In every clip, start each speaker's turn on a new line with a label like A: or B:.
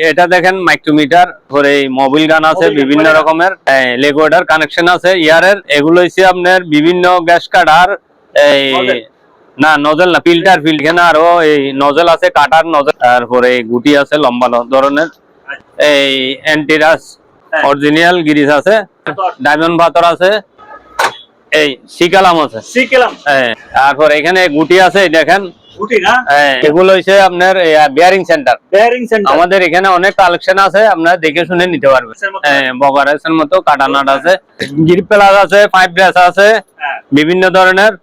A: এটা দেখেন মাইক্রোমিটার, পরে মোবাইল গান আছে, বিভিন্ন রকমের লেগুয়েটার কানেকশন আছে ইয়ারের। এগুলো হচ্ছে আপনার বিভিন্ন গ্যাস কাটার, এই না নজল না, ফিল্টার এখানে আরো এই নজল আছে, কাটার নজল, তারপরে গুটি আছে লম্বা ধরনের, এই অ্যান্টিরাস অরিজিনাল গিরিজ আছে, ডায়মন্ড পাথর আছে, এই সিকালাম আছে, তারপর এখানে গুটি আছে দেখেন। এগুলো হচ্ছে আপনার বিয়ারিং সেন্টার। আমাদের এখানে অনেক কালেকশন আছে, আপনারা দেখে শুনে নিতে পারবেন। বগারেসের মতো কাটানাট আছে, গ্রিপ প্লাস আছে, 5 ব্রাশ আছে বিভিন্ন ধরনের।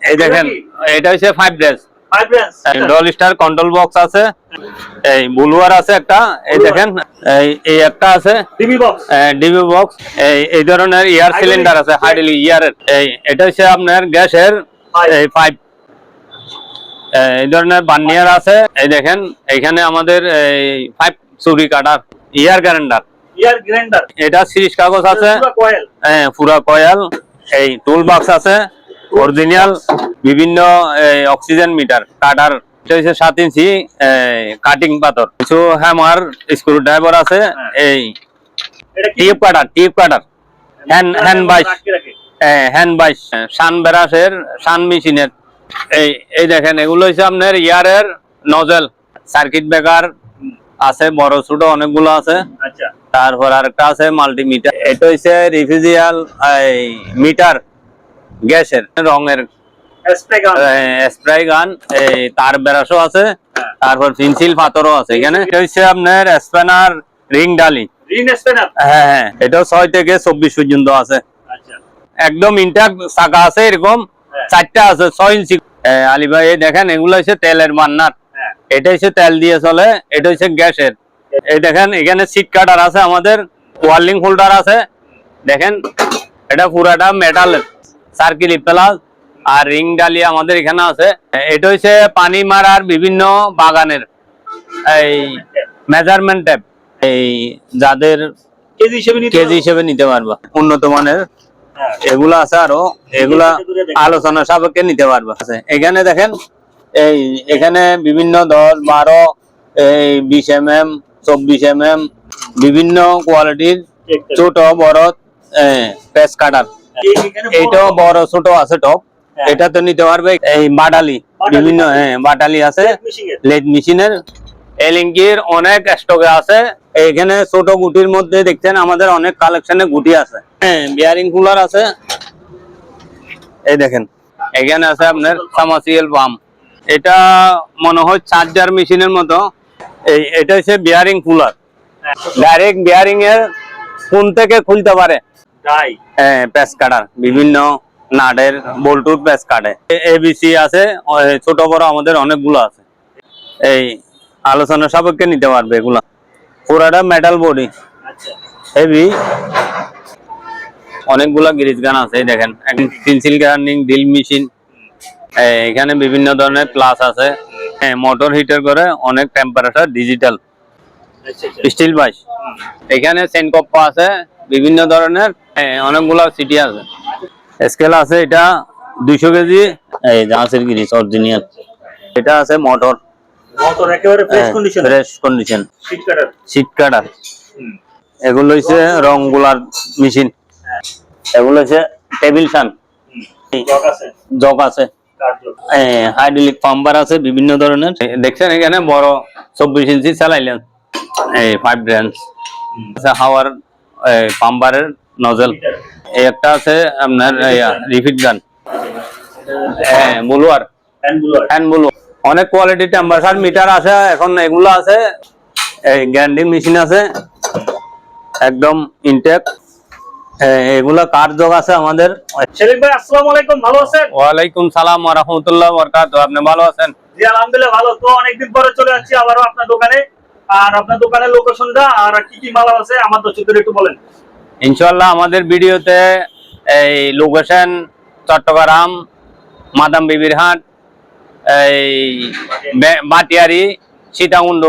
A: এই দেখেন এটা হচ্ছে 5 brush, doll star control box আছে, এই বুলুয়ার আছে একটা, এই দেখেন এই একটা আছে ডিবি বক্স, এই ধরনের এয়ার সিলিন্ডার আছে হাইড্রোলিক ইয়ারের। এটা হচ্ছে আপনার গ্যাসের এই পাইপ, এই ধরনের বার্নিয়ার আছে। এই দেখেন এখানে আমাদের এই পাইপ চুরি কাটার ইয়ার গ্রাইন্ডার, এটা সিরিজ কাগজ আছে, পুরা কয়েল, এই টুল বক্স আছে অরিজিনাল, বিভিন্ন অক্সিজেন মিটার কাটার, 7 ইঞ্চি কাটিং পাথর, কিছু হ্যামার, স্ক্রু ড্রাইভার আছে, এই টিউব কাটার হ্যান্ড বাইশ, শান ব্রাশের, শান মেশিনের। এই দেখেন এগুলো হচ্ছে আপনার ইয়ারের নজেল, সার্কিট ব্রেকার আছে, বড় ছোট অনেকগুলো আছে। তারপর আরেকটা আছে মাল্টিমিটার, এটা হচ্ছে রিফিউজিয়াল মিটার গ্যাসের রঙের স্প্রে গান, এই তার ব্রাশও আছে, তারপর পেন্সিল পাথরও আছে এখানে। এটা হচ্ছে আপনার স্প্যানার রিং ডালি, হ্যাঁ এটাও 6 থেকে 24 পর্যন্ত আছে, একদম ইনট্যাক্ট চাকা আছে, এরকম 4টা আছে 6 ইঞ্চি। আলী ভাই দেখেন এগুলো হচ্ছে তেলের বার্নার, এটা হচ্ছে তেল দিয়ে চলে, এটা হচ্ছে গ্যাসের। এই দেখেন এখানে সিট কাটার আছে, আমাদের ওয়ার্লিং হোল্ডার আছে, দেখেন এটা পুরাটা মেটালের সার্কিল প্লাস, আর রিং ডালি আমাদের এখানে আছে। এটা হচ্ছে পানি মারার বিভিন্ন বাগানের এই মেজারমেন্ট ট্যাপ, এই যাদের কেজি হিসেবে নিতে পারবা, উন্নত মানের এগুলা আছে, আরো এগুলা আলোচনা সাপেক্ষে নিতে পারবা। এখানে দেখেন এই এখানে বিভিন্ন 10, 12, এই 20 mm, 24 mm বিভিন্ন কোয়ালিটির ছোট বড় পেস কাটার, এইটাও বড় ছোট আছে টপ, এটা তো নিতে পারবে। এই বাটালি বিভিন্ন বাটালি আছে, লেদ মেশিনের, এলিঙ্কির অনেক স্টকে আছে। এখানে ছোট গুটির মধ্যে দেখছেন আমাদের অনেক কালেকশনে গুটি আছে, বিয়ারিং কুলার আছে। এই দেখেন এখানে আছে আপনার সামাসিয়াল পাম্প, এটা মনে হয় চার্জার মেশিনের মতো। এটা হচ্ছে বিয়ারিং কুলার, ডাইরেক্ট বিয়ারিং এর কোন থেকে খুলতে পারে, প্যাচ কাটার, বিভিন্ন নাটের বল্টুর প্যাচ কাটে, এবিসি আছে, ছোট বড় আমাদের অনেকগুলো আছে। এই আলোচনা সাপেক্ষে নিতে পারবে এগুলা, পুরাটা মেটাল বডি হেভি, অনেকগুলা গিরিজ গান আছে। দেখেন পেন্সিল গার্নিং ড্রিল মেশিন, এখানে বিভিন্ন ধরনের প্লাস আছে, মোটর হিটার করে, অনেক টেম্পারেচার, ডিজিটাল স্টিল বাইশ, এখানে সেনকপ্পা আছে বিভিন্ন ধরনের, অনেকগুলা সিটি আছে, স্কেল আছে, এটা 200 কেজি, এই জাহাজের গিরিজ অরিজিনাল। এটা আছে মোটর একেবারে ফ্রেশ কন্ডিশন, শীট কাটার, এগুলো হচ্ছে রং গুলার মেশিন, এগুলো হচ্ছে টেবিল ফ্যান, জগ আছে, হাইড্রোলিক পাম্পার আছে বিভিন্ন ধরনের। দেখছেন এখানে বড় 24 ইঞ্চি চালাইলেন, এই 5 ব্রাঞ্চ হাওয়ার পাম্পারের নজল, এই একটা আছে আপনার রিফিট গান, বুলুয়ার, হ্যান্ড বুলুয়ার, অনেক কোয়ালিটি টেম্পারেচার মিটার আছে এখন, এগুলো আছে, এই গ্রাইন্ডিং মেশিন আছে একদম ইনটেক, এগুলা কার জগ আছে আমাদের।
B: সেলিম ভাই আসসালামু আলাইকুম, ভালো আছেন?
A: ওয়ালাইকুম সালাম ওয়া রাহমাতুল্লাহি ওয়া বারাকাতুহু, আপনি ভালো আছেন?
B: জি আলহামদুলিল্লাহ ভালো। তো অনেকদিন পরে চলে আসছি আবারো আপনার দোকানে, আর আপনার দোকানের লোকেশনটা আর কি কি মাল আছে আমার দর্শকদের একটু বলেন।
A: ইনশাআল্লাহ আমাদের ভিডিওতে এই লোকেশন চট্টগ্রাম মাদাম বিবির হাট, এই বাটিয়ারি, সীতাকুণ্ড।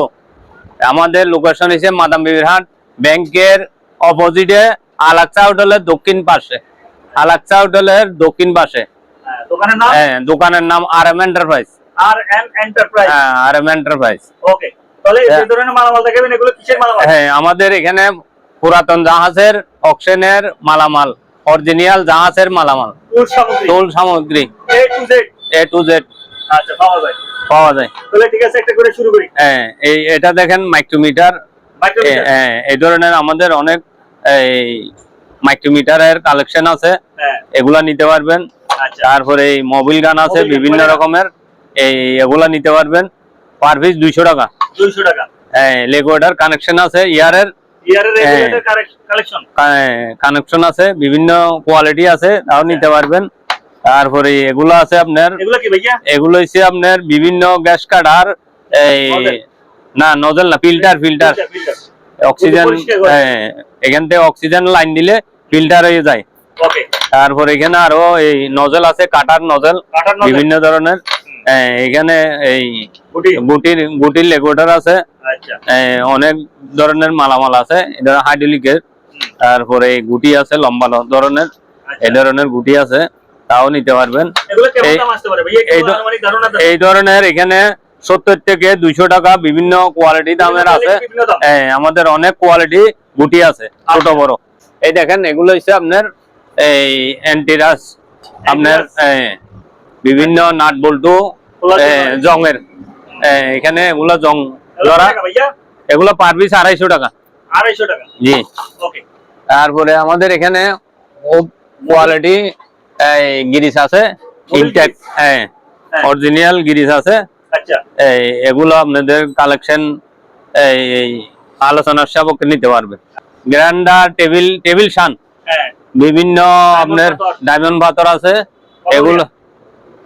A: আমাদের লোকেশন হচ্ছে মাদাম বিবির হাট, ব্যাংকের অপোজিটে আলাক্সা হোটেলের দক্ষিণ পাশে, আলাক্সা হোটেলের দক্ষিণ পাশে।
B: দোকানের নাম?
A: দোকানের নাম RM enterprise.
B: RM enterprise.
A: RM enterprise.
B: Okay. তাহলে এই ধরনের মালামাল দেখাবেন, এগুলো কিসের মালামাল?
A: হ্যাঁ, আমাদের এখানে পুরাতন জাহাজের অকশনের মালামাল, অরিজিনাল জাহাজের মালামাল, টুল সামগ্রী A to Z
B: আচ্ছা, পাওয়া যায়। তাহলে ঠিক আছে, একটা করে শুরু করি।
A: হ্যাঁ, এটা দেখেন মাইক্রোমিটার। হ্যাঁ, এই ধরনের আমাদের অনেক মাইক্রোমিটারের কালেকশন আছে, এগুলা নিতে পারবেন। তারপরে এই মোবিল গান আছে বিভিন্ন রকমের, এগুলা নিতে পারবেন। পার পিস 200 টাকা।
B: 200 টাকা।
A: হ্যাঁ, লেগোডার কানেকশন আছে, ইয়ারের কানেকশন আছে, বিভিন্ন কোয়ালিটি আছে, তাও নিতে পারবেন। তারপরে এগুলো আছে আপনার, এগুলো হচ্ছে আপনার বিভিন্ন গ্যাস কাটার, না নজল না, ফিল্টার অক্সিজেন। এখান থেকে অক্সিজেন লাইন দিলে ফিল্টার হয়ে যায়। তারপরে এখানে আরো এই নজল আছে, কাটার নজল বিভিন্ন ধরনের। এখানে এই গুটির লেগোটার আছে, অনেক ধরনের মালামাল আছে, এটা হাইড্রোলিকের। তারপরে গুটি আছে লম্বা ধরনের, এই ধরনের গুটি আছে, তাও নিতে পারবেন। এই ধরনের এখানে 70 থেকে 200 টাকা বিভিন্ন কোয়ালিটি দামের আছে। আমাদের অনেক কোয়ালিটি গুটি আছে, ছোট বড়। এই দেখেন, এগুলো হচ্ছে আপনার এই অ্যান্টিরাস, আপনার বিভিন্ন নাট বল্টু জংয়ের, এখানে এগুলো জং ধরা, এগুলো পার পিস 250 টাকা।
B: 250 টাকা,
A: জি। তারপরে আমাদের এখানে কোয়ালিটি গিরিস আছে, ইনটেক, অরিজিনাল গিরিস আছে। এগুলো আপনাদের কালেকশন আলোচনার সাপেক্ষে নিতে পারবে। গ্রান্ডার টেবিল শান, বিভিন্ন আপনার ডায়মন্ড পাথর আছে,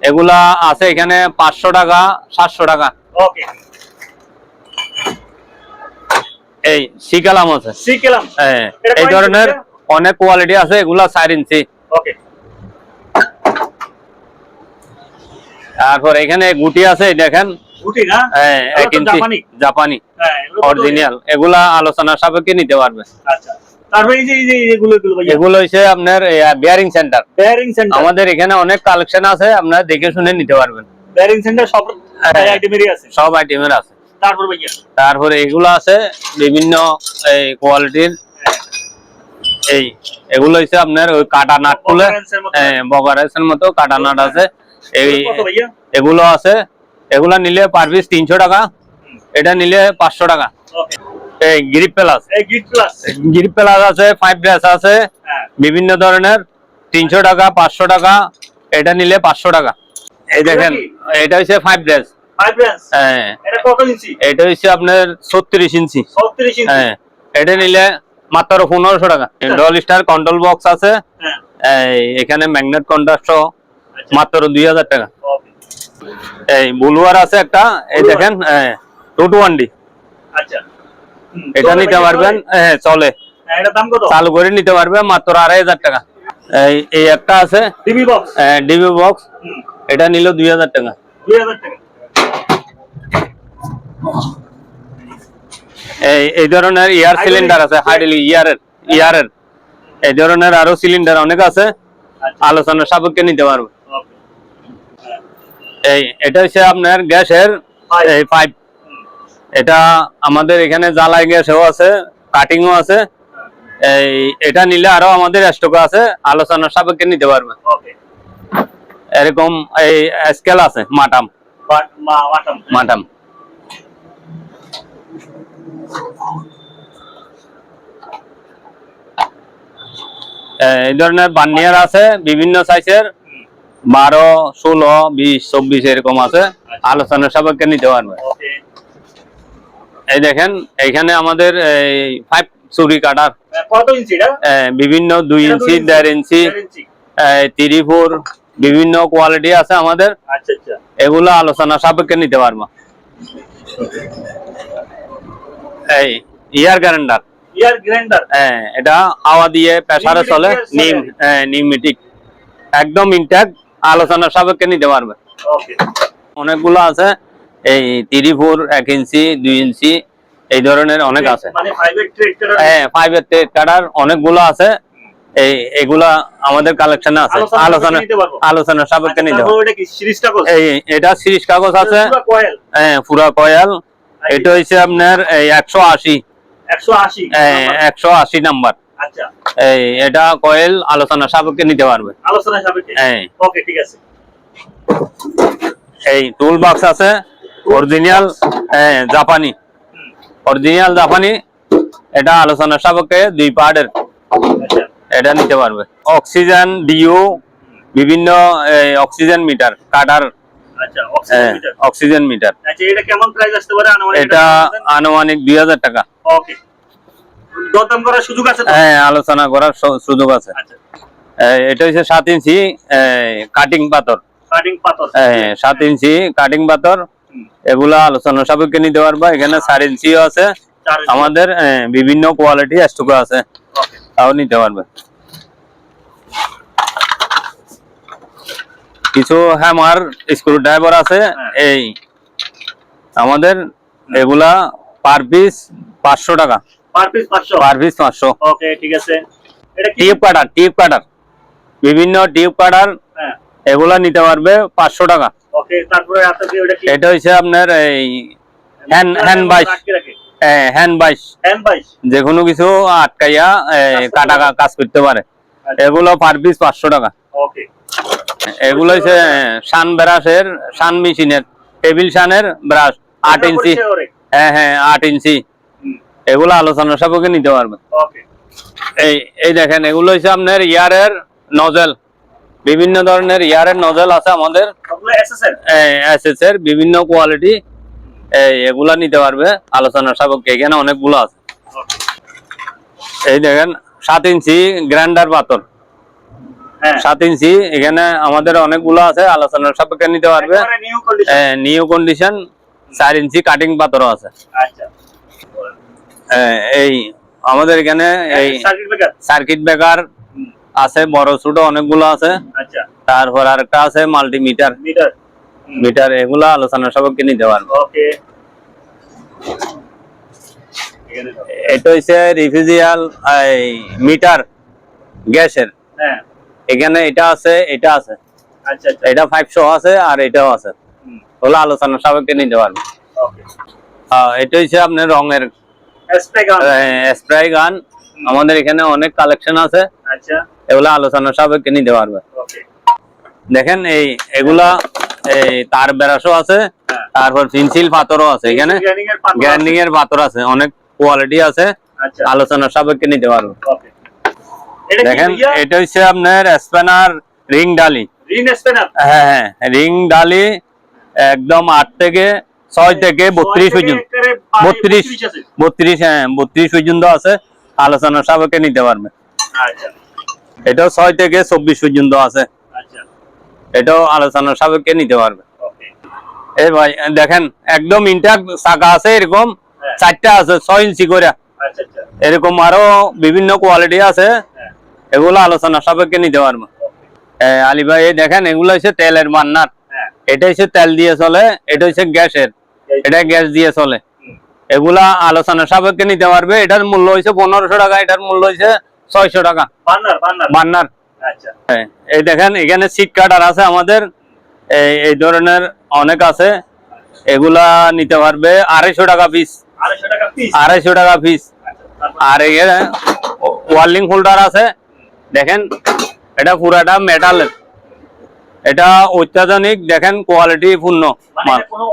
A: এগুলা আছে এখানে 500 টাকা, 700 টাকা। এই সিকালাম আছে, এই ধরনের অনেক কোয়ালিটি আছে, এগুলা 4 ইঞ্চি। তারপর এখানে গুটি আছে, দেখেন জাপানি অরিজিনাল, এগুলা আলোচনার সাপেক্ষে নিতে পারবে। এগুলো হচ্ছে আপনার বিয়ারিং সেন্টার। আমাদের এখানে অনেক কালেকশন আছে, আপনারা দেখে শুনে নিতে পারবেন। সব আইটেমের আছে। তারপরে এগুলো আছে বিভিন্ন কোয়ালিটির, এগুলো হচ্ছে আপনার ওই কাটা নাট খুলে, বগারেসের মতো কাটা নাট আছে, এগুলো আছে। এগুলা নিলে পার পিস 300 টাকা, এটা নিলে 500 টাকা। এই গ্রিপ প্লাস আছে, 5 ব্রাশ আছে বিভিন্ন ধরনের, 300 টাকা, 500 টাকা, এটা নিলে 500 টাকা। এই দেখেন, এটা হচ্ছে 5 ব্রাশ। এটা হচ্ছে আপনার 36 ইঞ্চি। এটা নিলে মাত্র 1500 টাকা। ডল স্টার কন্ট্রোল বক্স আছে, এখানে ম্যাগনেট কন্ট্রাক্ট সহ মাত্র 2000 টাকা। এই বুলওয়ার আছে একটা, এই দেখেন 221D, এটা নিতে পারবেন। চলে, চালু করে নিতে পারবে মাত্র 2500 টাকা। এই একটা আছে ডিবি বক্স, এটা নিল 2000 টাকা। এই ধরনের এয়ার সিলিন্ডার আছে, হাইড্রোলিক ইয়ারের এই ধরনের আরো সিলিন্ডার অনেক আছে, আলোচনার সাপেক্ষে নিতে পারবে। এটা হচ্ছে আপনার গ্যাসের পাইপ, এটা আমাদের এখানে জ্বালাই গ্যাসও আছে, কাটিংও আছে। এটা নিলে আরো আমাদের স্টক আছে, আলোচনার সাপেক্ষে নিতে পারবে। এরকম এই স্কেল আছে, মাটাম। এই ধরনের বার্নিয়ার আছে বিভিন্ন সাইজের, 12, 16, 20, 24 এরকম আছে, আলোচনার সাপেক্ষে নিতে পারবে। এই দেখেন, এখানে আমাদের 5 চুরি কাটার, বিভিন্ন 2 ইঞ্চি, 1.5 ইঞ্চি, 3, 4 বিভিন্ন কোয়ালিটি আছে আমাদের। এগুলো আলোচনা সাপেক্ষে নিতে পারবো। এই ইয়ার গ্রাইন্ডার, এটা হাওয়া দিয়ে প্রেসারে চলে, নিউমেটিক, একদম ইনট্যাক্ট, আলোচনার সাপেক্ষে নিতে পারবে। অনেকগুলো আছে, এই 3, 4, 1 ইঞ্চি, 2 ইঞ্চি, এই ধরনের অনেক আছে। ফাইভের ট্রেড কাটার অনেকগুলো আছে, এগুলা আমাদের কালেকশনে আছে, আলোচনার সাপেক্ষে নিতে পারবে। এটা সিরিজ কাগজ আছে, পুরা কয়েল, এটা হচ্ছে আপনার 180
B: 180
A: 180 নাম্বার।
B: আচ্ছা,
A: এটা কয়েল আলোচনা সাপেক্ষে নিতে পারবে।
B: আলোচনা সাপেক্ষে, ওকে ঠিক আছে।
A: এই টুল বক্স আছে অরিজিনাল জাপানি, অরিজিনাল জাপানি। এটা আলোচনা সাপেক্ষে 2 পার্টের,
B: আচ্ছা
A: এটা নিতে পারবে। অক্সিজেন ডিও, বিভিন্ন অক্সিজেন মিটার কাটার,
B: আচ্ছা অক্সিজেন মিটার,
A: অক্সিজেন মিটার।
B: আচ্ছা এটা কেমন প্রাইস আসতে পারে আনুমানিক?
A: এটা আনুমানিক 2000 টাকা।
B: ওকে, দরদাম করার সুযোগ আছে তো?
A: আলোচনা করার সুযোগ আছে।
B: আচ্ছা,
A: এটা হচ্ছে 7 ইঞ্চি কাটিং পাথর,
B: কাটিং পাথর,
A: 7 ইঞ্চি কাটিং পাথর। এগুলা আলোচনা সাপেক্ষে নিতে পারবা। এখানে 4 ইঞ্চিও আছে,
B: 4 ইঞ্চি।
A: আমাদের বিভিন্ন কোয়ালিটি স্টক আছে,
B: ওকে
A: তাও নিতে পারবে। কিছু হ্যামার স্ক্রু ড্রাইভার আছে। এই আমাদের এগুলা পার পিস 500 টাকা,
B: পার পিস 500,
A: পার পিস 500।
B: ওকে ঠিক আছে। এটা কি?
A: টিউব কাটার, টিউব কাটার, বিভিন্ন টিউব কাটার,
B: হ্যাঁ
A: এগুলা নিতে পারবে 500 টাকা।
B: ওকে, তারপরে আছে কি ওটা কি?
A: এটা হচ্ছে আপনার এই হ্যান্ড বাইশ, হ্যান্ড বাইশ,
B: হ্যান্ড বাইশ,
A: যে কোনো কিছু আটকাইয়া কাটা কাজ করতে পারে। এগুলো পার পিস 500 টাকা।
B: ওকে,
A: এগুলো হচ্ছে শান ব্রাশের, শান মেশিনের, টেবিল শানের ব্রাশ 8 ইঞ্চি। হ্যাঁ 8 ইঞ্চি। এগুলো আলোচনা সাপেক্ষে নিতে পারবে।
B: ওকে,
A: এই দেখেন এগুলো হচ্ছে আপনার ইয়ারের নজেল, বিভিন্ন ধরনের ইয়ারের নজেল আছে আমাদের,
B: ওগুলো এসএসএল,
A: এসএস এর বিভিন্ন কোয়ালিটি। এগুলা নিতে পারবে আলোচনা সাপেক্ষে, এখানে অনেকগুলো আছে। এই দেখেন 7 ইঞ্চি গ্রাইন্ডার পাথর,
B: হ্যাঁ
A: 7 ইঞ্চি, এখানে আমাদের অনেকগুলো আছে, আলোচনার সাপেক্ষে নিতে পারবে।
B: একেবারে নিউ কন্ডিশন,
A: নিউ কন্ডিশন 4 ইঞ্চি কাটিং পাথরও আছে।
B: আচ্ছা
A: এই আমাদের এখানে এই
B: সার্কিট ব্রেকার,
A: সার্কিট ব্রেকার আছে, বড় ছোট অনেকগুলো আছে।
B: আচ্ছা
A: তারপর আরেকটা আছে মাল্টিমিটার,
B: মিটার,
A: মিটার, এগুলা আলোচনার সাপেক্ষে নিতে পারবে।
B: ওকে।
A: এটা হচ্ছে রিফিউজিয়াল মিটার গ্যাসের,
B: হ্যাঁ
A: এখানে এটা আছে, এটা আছে,
B: আচ্ছা আচ্ছা,
A: এটা 500 আছে আর এটাও আছে, ওগুলো আলোচনার সাপেক্ষে নিতে পারবে।
B: ওকে।
A: এটা হচ্ছে আপনার রঙের
B: স্প্রে গান,
A: স্প্রে গান, আমাদের এখানে অনেক কালেকশন আছে,
B: আচ্ছা
A: এগুলা আলোচনার সাপেক্ষে নিতে পারবে।
B: ওকে,
A: দেখেন এগুলা তার বেরাসও আছে,
B: হ্যাঁ
A: তারপর পেন্সিল পাথরও আছে, এখানে
B: গ্রাইন্ডিং এর পাথর,
A: গ্রাইন্ডিং এর পাথর আছে, অনেক কোয়ালিটি আছে,
B: আচ্ছা
A: আলোচনার সাপেক্ষে নিতে পারবে।
B: ওকে। এটা কি
A: দেখেন
B: ভাইয়া?
A: এটা হচ্ছে আপনার স্প্যানার রিং ডালি,
B: রিং স্প্যানার,
A: হ্যাঁ রিং ডালি, একদম 8 থেকে 6 থেকে 32 পর্যন্ত, 32 32, হ্যাঁ 32 পর্যন্ত আছে, আলোচনার সাপেক্ষে নিতে পারবে।
B: আচ্ছা
A: এটাও 6 থেকে 24 পর্যন্ত আছে,
B: আচ্ছা
A: এটাও আলোচনার সাপেক্ষে নিতে পারবে।
B: ওকে,
A: এই ভাই দেখেন একদম ইনট্যাক্ট চাকা আছে, এরকম 4টা আছে 6 ইঞ্চি করে,
B: আচ্ছা আচ্ছা,
A: এরকম আরো বিভিন্ন কোয়ালিটি আছে,
B: হ্যাঁ
A: এগুলো আলোচনার সাপেক্ষে নিতে পারবে। আলী ভাই এই দেখেন এগুলো হচ্ছে তেলের মান্নার,
B: হ্যাঁ
A: এটা হচ্ছে তেল দিয়ে চলে, এটা হচ্ছে গ্যাসের, এটা গ্যাস দিয়ে চলে, এগুলা আলোচনার সাপেক্ষে নিতে পারবে। এটার মূল্য হচ্ছে 1500 টাকা, এটার মূল্য হচ্ছে 600 টাকা।
B: বার্নার, বার্নার,
A: বান্নার,
B: আচ্ছা
A: এই দেখেন এখানে সিট কাটার আছে আমাদের, এই ধরনের অনেক আছে, এগুলা নিতে পারবে 250 টাকা পিস,
B: 250 টাকা পিস,
A: 250 টাকা পিস। আর এখানে ওয়ার্লিং হোল্ডার আছে, দেখেন এটা পুরাটা মেটালের, এটা অত্যাধুনিক, দেখেন কোয়ালিটি পূর্ণ
B: মানে
A: মাল,
B: এটা কোনো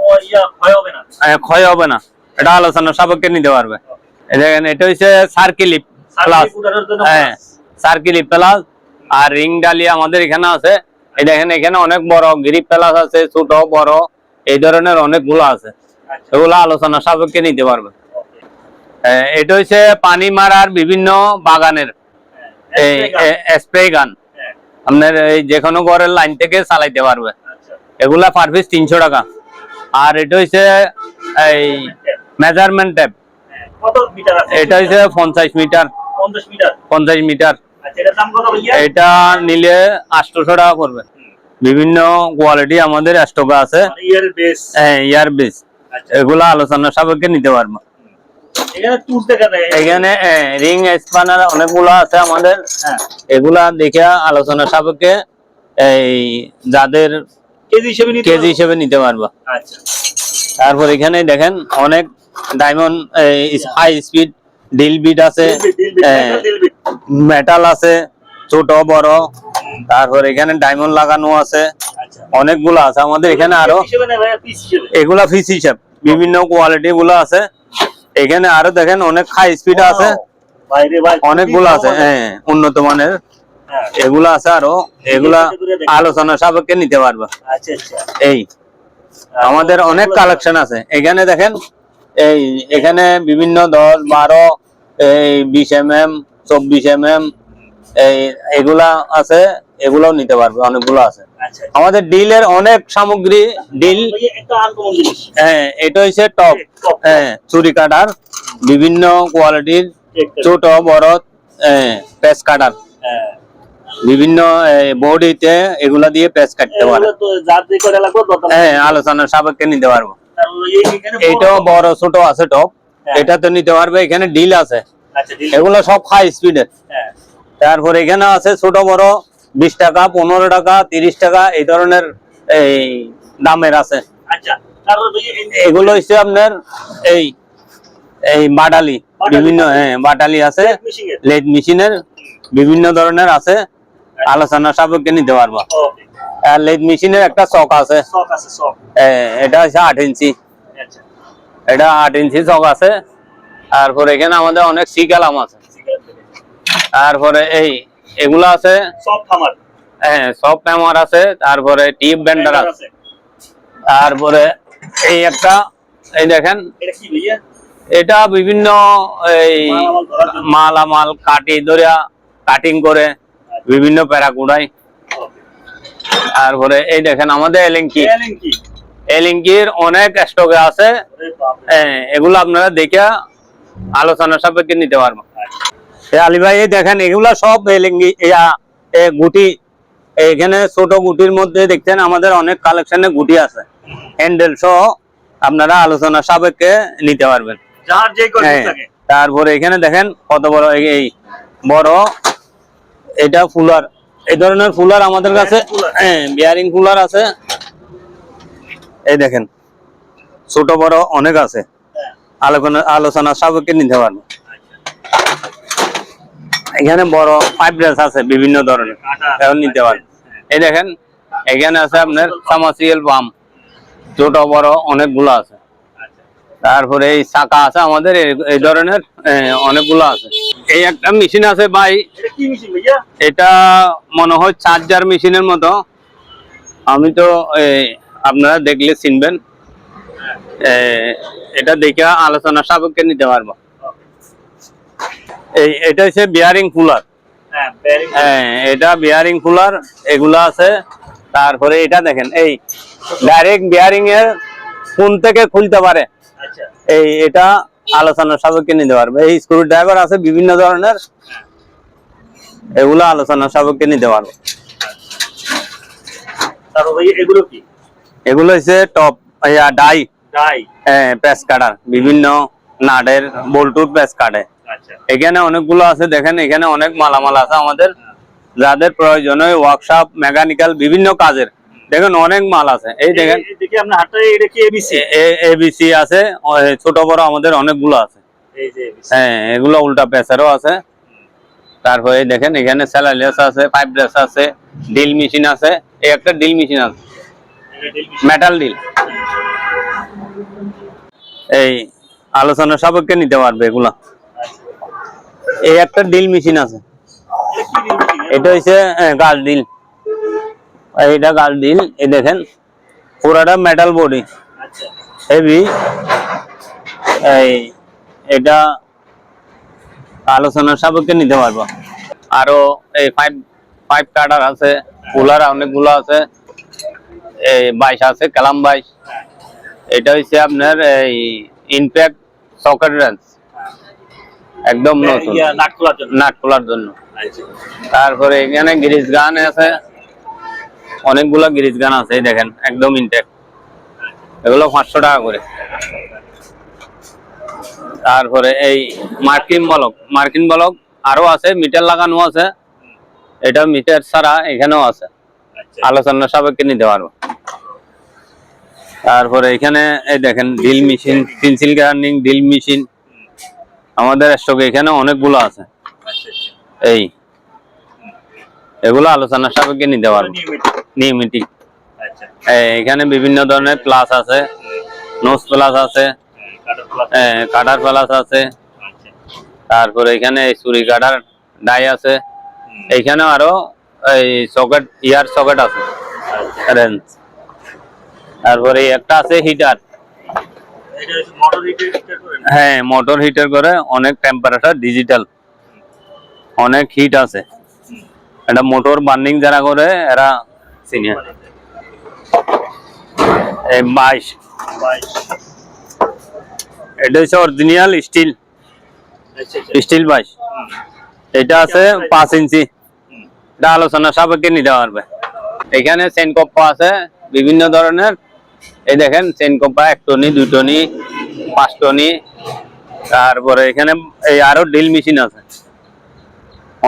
B: ক্ষয় হবে না,
A: ক্ষয় হবে না, এটা আলোচনার সাপেক্ষে নিতে পারবে। এই দেখেন এটা হচ্ছে সার্কিলিপ প্লাস,
B: সার্কিট উঠানোর জন্য
A: হ্যাঁ সার্কিলিপ প্লাস। আর রিং ডালি আমাদের এখানে আছে, এই দেখেন এখানে অনেক বড় গ্রিপ প্লাস আছে, ছোট বড় এই ধরনের অনেকগুলো আছে,
B: আচ্ছা
A: এগুলো আলোচনার সাপেক্ষে নিতে পারবে।
B: ওকে,
A: এটা হচ্ছে পানি মারার বিভিন্ন বাগানের স্প্রে গান,
B: হ্যাঁ
A: আপনার এই যে কোনো ঘরের লাইন থেকে চালাইতে পারবে,
B: আচ্ছা
A: এগুলা পার পিস 300 টাকা। আর এটা হচ্ছে এই মেজারমেন্ট ট্যাপ,
B: হ্যাঁ কত মিটার আছে?
A: এটা হচ্ছে 50 মিটার,
B: 50 মিটার,
A: 50 মিটার।
B: আচ্ছা এটার দাম কত ভাইয়া?
A: এটা নিলে 800 টাকা পড়বে। বিভিন্ন কোয়ালিটি আমাদের স্টকে আছে,
B: ইয়ার বেস,
A: ইয়ার বেস,
B: আচ্ছা
A: এগুলা আলোচনার সাপেক্ষে নিতে পারবো।
B: এখানে টুল দেখা যায়,
A: এখানে রিং স্প্যানার অনেকগুলো আছে আমাদের,
B: হ্যাঁ
A: এগুলা দেখে আলোচনার সাপেক্ষে এই যাদের
B: কেজি হিসেবে নিতে
A: কেজি হিসেবে নিতে পারবা।
B: আচ্ছা
A: তারপর এখানে দেখেন অনেক diamond high speed drill bit আছে, মেটাল আছে ছোট বড়, তারপর এখানে ডায়মন্ড লাগানো আছে,
B: আচ্ছা
A: অনেকগুলো আছে আমাদের এখানে। আরো
B: হিসেবে না ভাইয়া, পিস হিসেবে?
A: এগুলা ফিস হিসাব, বিভিন্ন কোয়ালিটি গুলো আছে এখানে। আরো দেখেন অনেক হাই স্পিড আছে,
B: বাইরে ভাই
A: অনেকগুলো আছে, হ্যাঁ উন্নত মানের
B: হ্যাঁ।
A: এগুলা আছে। আরো এগুলা আলোচনা সাপেক্ষে নিতে পারবা।
B: আচ্ছা আচ্ছা
A: এই আমাদের অনেক কালেকশন আছে এখানে দেখেন। এই এখানে বিভিন্ন 10, 12, এই 20 mm, 24 mm এই এগুলা আছে, এগুলাও নিতে পারবে, অনেকগুলো আছে
B: আচ্ছা
A: আমাদের। ডিলের অনেক সামগ্রী ডিল।
B: ভাইয়া একটা আনকমন জিনিস,
A: হ্যাঁ এটা হচ্ছে টপ, হ্যাঁ চুরি কাটার বিভিন্ন কোয়ালিটির, ছোট বড় পেস কাটার,
B: হ্যাঁ
A: বিভিন্ন বডিতে এগুলা দিয়ে পেস কাটতে পারে।
B: এগুলো তো যার যে করে লাগবে তত।
A: হ্যাঁ আলোচনার সাপেক্ষে নিতে পারবো।
B: এখানে
A: এটাও বড় ছোট আছে টপ,
B: হ্যাঁ।
A: এটা তো নিতে পারবে। এখানে ডিল আছে,
B: আচ্ছা ডিল,
A: এগুলো সব হাই স্পিডের।
B: হ্যাঁ
A: তারপর এখানে আছে ছোট বড় 20 টাকা, 15 টাকা, 30 টাকা এই ধরনের এই দামের আছে।
B: আচ্ছা। তারপর ভাইয়া
A: এগুলো হচ্ছে আপনার এই এই বাটালি, বিভিন্ন বাটালি আছে,
B: মিশিং এর
A: লেদ মেশিনের বিভিন্ন ধরনের আছে, আলোচনা সাপেক্ষে নিতে পারবা।
B: ওকে,
A: আর লেদ মেশিনের একটা চক আছে,
B: সক আছে সক,
A: এটা হচ্ছে 8 ইঞ্চি,
B: আচ্ছা
A: এটা 8 ইঞ্চি চক আছে। তারপরে এখানে আমাদের অনেক সিকালাম আছে। তারপরে এগুলা আছে,
B: সব থামার
A: সব প্যামার আছে। তারপরে টিপ বেন্ডার আছে। তারপরে এই একটা এই দেখেন,
B: এটা কি ভাইয়া?
A: এটা বিভিন্ন এই মালামাল কাটি ধরিয়া কাটিং করে বিভিন্ন প্যারাকুড়াই। তারপরে এই দেখেন আমাদের এলিঙ্কি,
B: এলিং কি?
A: এলিঙ্কির অনেক স্টকে আছে।
B: আরে বাপ রে।
A: এগুলো আপনারা দেখে আলোচনা সাপেক্ষে নিতে পারবেন। আলী ভাই এই দেখেন এগুলা সব এলিঙ্গি গুটি। এখানে ছোট গুটির মধ্যে দেখছেন আমাদের অনেক কালেকশনে গুটি আছে, হ্যান্ডেল সহ আপনারা আলোচনা সাপেক্ষে নিতে পারবেন।
B: যার যে করে
A: হ্যাঁ,
B: থাকে।
A: তারপরে এখানে দেখেন কত বড় এই বড়, এটা ফুলার, এই ধরনের ফুলার আমাদের কাছে, বিয়ারিং ফুলার আছে। এই দেখেন ছোট বড় অনেক আছে, আলোচনা সাপেক্ষে নিতে পারবো। এখানে বড় পাইপ ব্রাশ আছে বিভিন্ন ধরনের, এখন নিতে পারবেন। এই দেখেন এখানে আছে আপনার সামাসিয়াল পাম্প, ছোট বড় অনেকগুলো আছে। তারপরে এই চাকা আছে আমাদের, এই ধরনের অনেকগুলো আছে। এই একটা মেশিন আছে ভাই,
B: এটা কি মেশিন ভাইয়া?
A: এটা মনে হয় চার্জার মেশিনের মতো। আমি তো আপনারা দেখলে চিনবেন, এটা দেখে আলোচনা সাপেক্ষে নিতে পারবো। এটা হচ্ছে বিয়ারিং কুলার,
B: হ্যাঁ বেয়ারিং।
A: এটা বিয়ারিং কুলার, এগুলা আছে। তারপরে এটা দেখেন এই ডাইরেক্ট বিয়ারিং এর কোন থেকে খুলতে পারে,
B: আচ্ছা
A: এটা আলোচনার সাপেক্ষে নিতে পারবে। এই স্ক্রু ড্রাইভার আছে বিভিন্ন ধরনের, এগুলো আলোচনার সাপেক্ষে নিতে পারবে।
B: তারপর ভাইয়া এগুলো কি?
A: এগুলো হচ্ছে টপ ডাই,
B: ডাই,
A: প্যাচ কাটার, বিভিন্ন নাটের বল্টুর প্যাচ কাটে।
B: আচ্ছা
A: এখানে অনেকগুলো আছে, দেখেন এখানে অনেক মালামাল আছে আমাদের, যাদের প্রয়োজন হয় ওয়ার্কশপ মেকানিক্যাল বিভিন্ন কাজের, দেখেন অনেক মাল আছে। এই দেখেন
B: দেখি আপনার হাতে, এটা কি এবিসি?
A: এবিসি আছে, ছোট বড় আমাদের অনেকগুলো আছে।
B: এই যে এবিসি,
A: এগুলো উল্টা প্রেসারও আছে। তারপরে দেখেন এখানে স্যালারিয়াস আছে, পাইপ ব্রাশ আছে, ডিল মেশিন আছে। এই একটা ডিল মেশিন আছে,
B: এটা ডিল মেশিন।
A: Metal deal. এই আলোচনার সাপেক্ষে নিতে পারবে এগুলা। এই একটা ডিল মেশিন আছে,
B: এটা কি ডিল মেশিন?
A: এটা হচ্ছে গাছ ডিল, এইটা গাছ ডিল। এই দেখেন পুরাটা মেটাল বডি,
B: আচ্ছা
A: হেভি। এটা আলোচনার সাপেক্ষে নিতে পারবো। আরো এই পাইপ কাটার আছে, কুলার অনেকগুলো আছে, এই 22 আছে, কালাম 22। এটা হচ্ছে আপনার এই ইনপ্যাক্ট সকেট রেঞ্জ, একদম নতুন,
B: নাট খোলার জন্য।
A: নাট খোলার জন্য।
B: আচ্ছা
A: তারপরে এখানে গ্রিজ গান আছে, অনেকগুলো গ্রিজ গান আছে। এই দেখেন একদম ইনটেক, এগুলো 500 টাকা করে। তারপরে এই মার্কিন বলক আরো আছে, মিটার লাগানো আছে। এটা মিটার ছাড়া এখানেও আছে,
B: আচ্ছা
A: আলোচনার সাপেক্ষে নিতে পারবো। তারপরে এখানে এই দেখেন drill machine, pencil grinding drill machine আমাদের স্টকে এখানে অনেকগুলো আছে। এই এগুলো আলোচনার সাপেক্ষে নিতে পারবো নিয়মিত। এখানে বিভিন্ন ধরনের প্লাস আছে, নোজ প্লাস আছে, কাটার প্লাস আছে, তারপরে এখানে চুরি কাটার ডাই আছে, এইখানে আরো এই সকেট ইয়ার সকেট আছে রেঞ্জ। তারপরে একটা আছে হিটার, হ্যাঁ মোটর হিটার করে, অনেক টেম্পারেচার ডিজিটাল, অনেক হিট আছে। এটা মোটর বার্নিং যারা করে এরা সিনিয়র। এই 22 এটা হচ্ছে অরিজিনাল স্টিল, স্টিল 22। এটা আছে 5 ইঞ্চি, এটা আলোচনা সাপেক্ষে নিতে পারবে। এখানে চেন কপ্পা আছে বিভিন্ন ধরনের। এই দেখেন চেন কপ্পা 1 টনি 2 টনি 5 টনি। তারপরে এখানে এই আরো ড্রিল মেশিন আছে,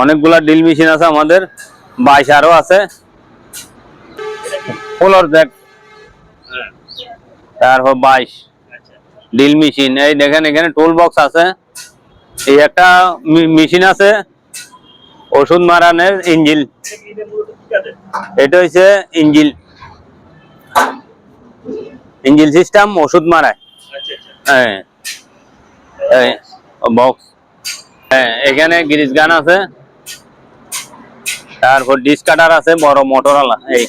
A: অনেকগুলা ড্রিল মেশিন আছে আমাদের। 22 আরো আছে, ফ্লোর জ্যাক, তারপর 22 ড্রিল মেশিন। এই দেখেন এখানে টুল বক্স আছে। এই একটা মেশিন আছে ওষুধ মারানের ইঞ্জিল, এটা হচ্ছে ইঞ্জিল, ইঞ্জিল সিস্টেম ওষুধ মারায়। হ্যাঁ বক্স। হ্যাঁ এখানে গ্রিজ গান আছে, তারপর ডিস কাটার আছে বড় মোটরওয়ালা। এই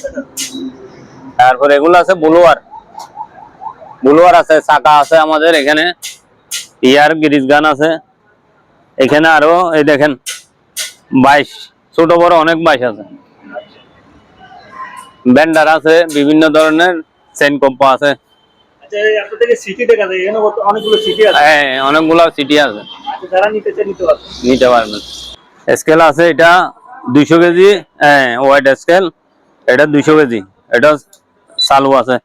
A: তারপর এগুলো আছে ব্লোয়ার, ব্লোয়ার আছে, চাকা আছে আমাদের এখানে, ইয়ার গ্রিজ গান আছে এখানে। আরো এই দেখেন 22 ছোট বড় অনেক 22 আছে। ব্যান্ডার আছে বিভিন্ন ধরনের, চেন কম্পা আছে। হ্যাঁ অনেকগুলো সিটি আছে, নিতে পারবেন। স্কেল আছে, এটা 200 কেজি, হ্যাঁ ওয়াইড স্কেল, এটা 200 কেজি, এটা চালু আছে।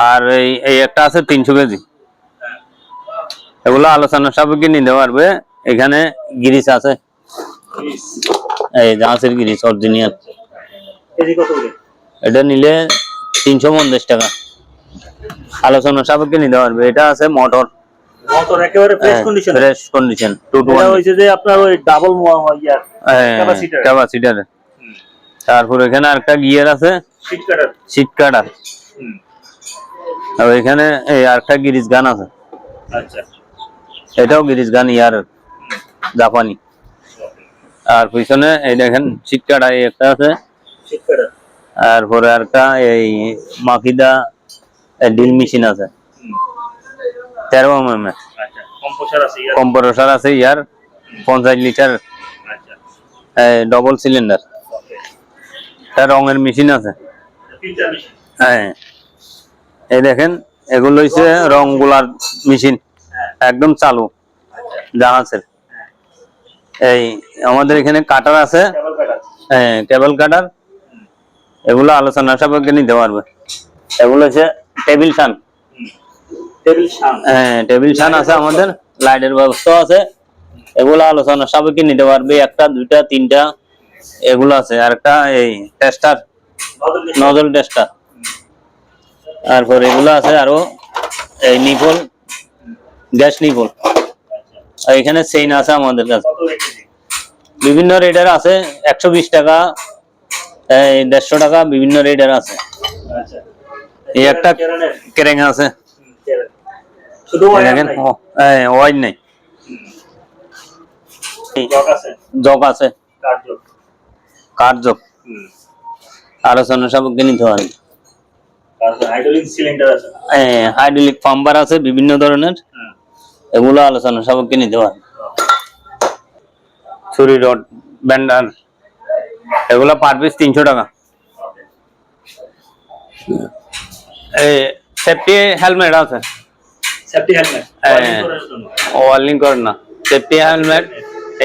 A: আর এই একটা আছে 300 কেজি। এগুলো আলোচনার সাপেক্ষে নিতে পারবে। এখানে গিরিস আছে, এই জাহাজের গিরিস অরিজিনাল, এটা নিলে 350 টাকা, আলোচনার সাপেক্ষে নিতে পারবে। এটা আছে মোটর,
B: মোটর একেবারে fresh condition,
A: fresh condition 2 to 1।
B: এটা হইছে যে আপনার ওই ডাবল ইয়ার
A: ক্যাপাসিটর। তারপর এখানে আরেকটা গিয়ার আছে, শীট কাটার। আর এখানে এই আরেকটা গিরিজ গান আছে।
B: আচ্ছা,
A: এটাও গিরিজ গান ইয়ার জাপানি। আর পিছনে এই দেখেন শীট কাটা এই একটা আছে, তারপরে আরেকটা এই মাকিদা ড্রিল মেশিন আছে 13 mm। কম্প্রেসর আছে ইয়ার 50 লিটার, ডবল সিলিন্ডার। রঙের মেশিন আছে। হ্যাঁ এই দেখেন এগুলো হচ্ছে রং গুলার মেশিন, একদম চালু জাহাজের। এই আমাদের এখানে কাটার আছে, হ্যাঁ কেবল কাটার। এগুলো আলোচনার সাপেক্ষে নিতে পারবে। এগুলো হচ্ছে টেবিল শান, হ্যাঁ টেবিল শান আছে আমাদের, লাইটের ব্যবস্থা আছে। এগুলো আলোচনার সাপেক্ষে নিতে পারবে। 1টা 2টা 3টা এগুলো আছে। আর একটা এই টেস্টার, নজল টেস্টার। তারপর এগুলো আছে আরো এই নিপল, গ্যাস নিপল। আর এখানে চেইন আছে আমাদের কাছে, বিভিন্ন রেটের আছে। 120 টাকা, 150 টাকা, বিভিন্ন রেটের আছে। এই একটা ক্রেং আছে, দেখেন ওয়াইড নেই, জগ আছে, কাঠ জগ। আলোচনা সাপেক্ষে নিতে পারবে। হাইড্রোলিক পাম্পার আছে বিভিন্ন ধরনের, এগুলো আলোচনা সাপেক্ষে নিতে পারবে। ছুরি রড, ব্যান্ডার, এগুলো পার পিস 300 টাকা। এই সেফটি হেলমেট আছে, ওয়ার্লিং করে না, সেফটি হেলমেট।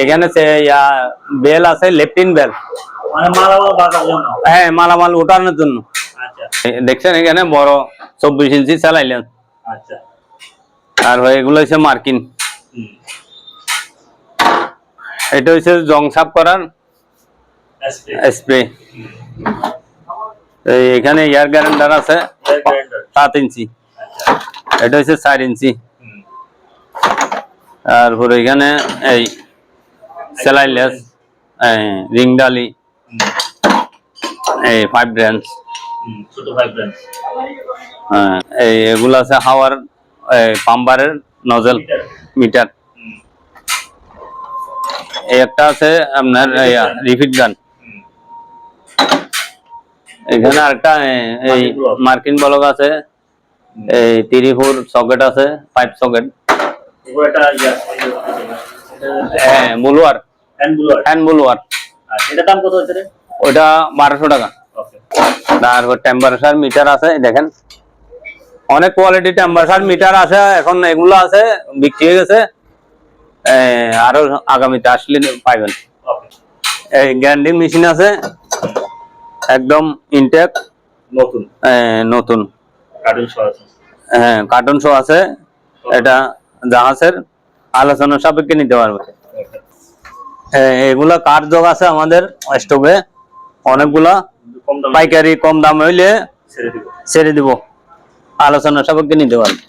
A: এখানে বেল আছে, লেফটিন বেল, হ্যাঁ মালামাল ওঠানোর জন্য। দেখছেন এখানে বড় 24 ইঞ্চি চালাইলেন। আর এগুলো হচ্ছে মার্কিন, এটা হচ্ছে জং সাফ করার স্প্রে। এখানে এয়ার গ্যারান্টার আছে
B: এয়ার গ্রাইন্ডার
A: 7 ইঞ্চি, এটা হচ্ছে 4 ইঞ্চি। তারপরে এখানে এই সেলাইলেস, রিং ডালি, এই 5 ব্রাঞ্চ,
B: ছোট ভাইব্রেন্স
A: এই এগুলো আছে হাওয়ার পাম্পারের নজল মিটার। এই একটা আছে আপনার রিফিট গান। এখানে আরেকটা এই মার্কিন বলক আছে, এই 3-4 সকেট আছে, 5 সকেট।
B: এটা
A: বুলওয়ার,
B: হ্যান্ড ব্লোয়ার।
A: হ্যান্ড বুলওয়ার,
B: এটা দাম কত হচ্ছে রে?
A: ওইটা 1200 টাকা।
B: ওকে,
A: তারপর টেম্পারেচার মিটার আছে, দেখেন অনেক কোয়ালিটি টেম্পারেচার মিটার আছে। এখন এগুলো আছে, বিক্রি হয়ে গেছে, আরো আগামীতে আসলে পাইবেন।
B: ওকে,
A: এই গ্যান্ডিং মেশিন আছে, একদম ইনটেক
B: নতুন
A: নতুন,
B: কার্টুন সহ আছে।
A: কার্টুন শো আছে। এটা জাহাজের আলোচনা সাপেক্ষে নিতে পারবে। এগুলা কাঠ যোগ আছে আমাদের স্টকে অনেকগুলা,
B: কম দামে
A: পাইকারি কম দাম হইলে
B: ছেড়ে দিব।
A: ছেড়ে দিব, আলোচনা সাপেক্ষে নিতে পারবে।